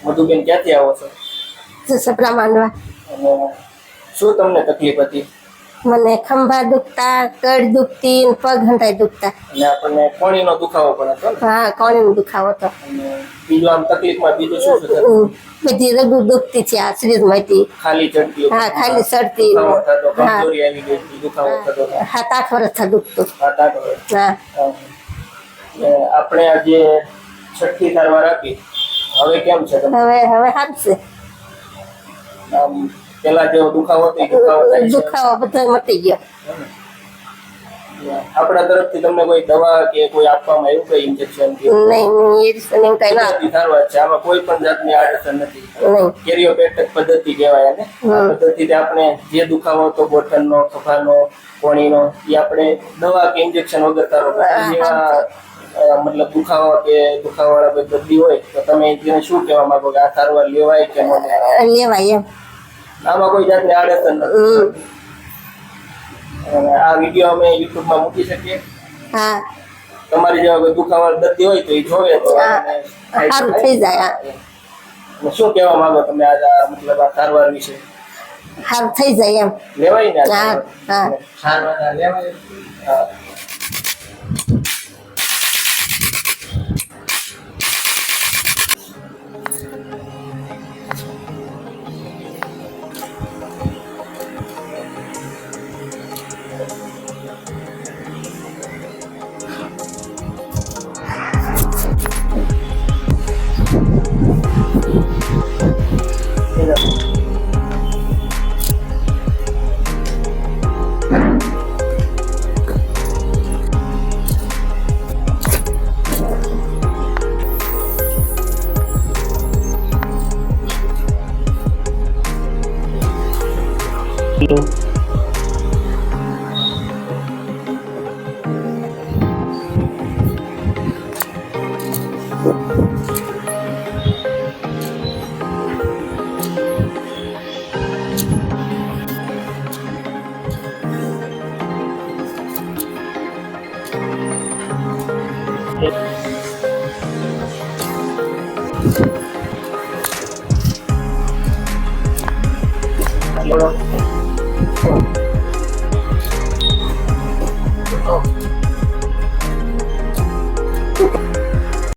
મધુબેન ક્યાંથી આવો છો? સપરા માંડવા. અને શું તમને તકલીફ હતી? મને ખંભા દુખતા, કડ દુખતી, પગ હંતાઈ દુખતા. અને આપણને કોણીનો દુખાવો પણ હતો ને? હા, કોણીનો દુખાવો હતો. અને બીજું આમ તકલીફમાં બીજું શું શું થતું? બધી રગુ દુખતી છે આ શરીરમાંથી. ખાલી ચડતી? હા, ખાલી ચડતી. દુખાવો થતો, કમજોરી આવી ગઈ હતી, દુખાવો થતો? 7-8 વર્ષથી દુખતું. 7-8 વર્ષ. હા. આપણે આજે છઠ્ઠી સારવાર આપી, હવે કેમ છે તમને? હવે સારું છે. આમ પેલા જેવો દુખાવો હતો એ દુખાવો થાય છે? દુખાવો બધો મટી ગયો. આપણા તરફથી તમને કોઈ દવા કે કોઈ આપવામાં આવ્યું કઈ ઇન્જેક્શન? નહીં, એ રીતે એવું કઈ ના. સારવાર છે, આમાં કોઈ પણ જાતની આડઅસર નથી. નહીં. કેરિયોપેટિક પદ્ધતિ કહેવાય ને. આ પદ્ધતિથી આપણે જે દુખાવો હતો બોટનનો, ખભાનો, કોણીનો, એ આપણે દવા કે ઇન્જેક્શન વગર સારો મતલબ દુખાવાળા કોઈ દર્દી હોય તો તમે તેને શું કહેવા માંગો કે આ સારવાર લેવાય કે ન લેવાય? એમ આમાં કોઈ જાતની આડઅસર નથી. આ વિડીયો અમે યુટ્યુબમાં મૂકી શકીએ? હા. તમારી જેવા કોઈ દુખાવાળા દર્દી હોય તો એ જોવે તો સારું થઈ જાય. શું કહેવા માંગો તમે મતલબ આ સારવાર વિશે? સારું થઈ જાય એમ. લેવાય ને? હા. હા. સારવાર લેવાય. હા. Hello.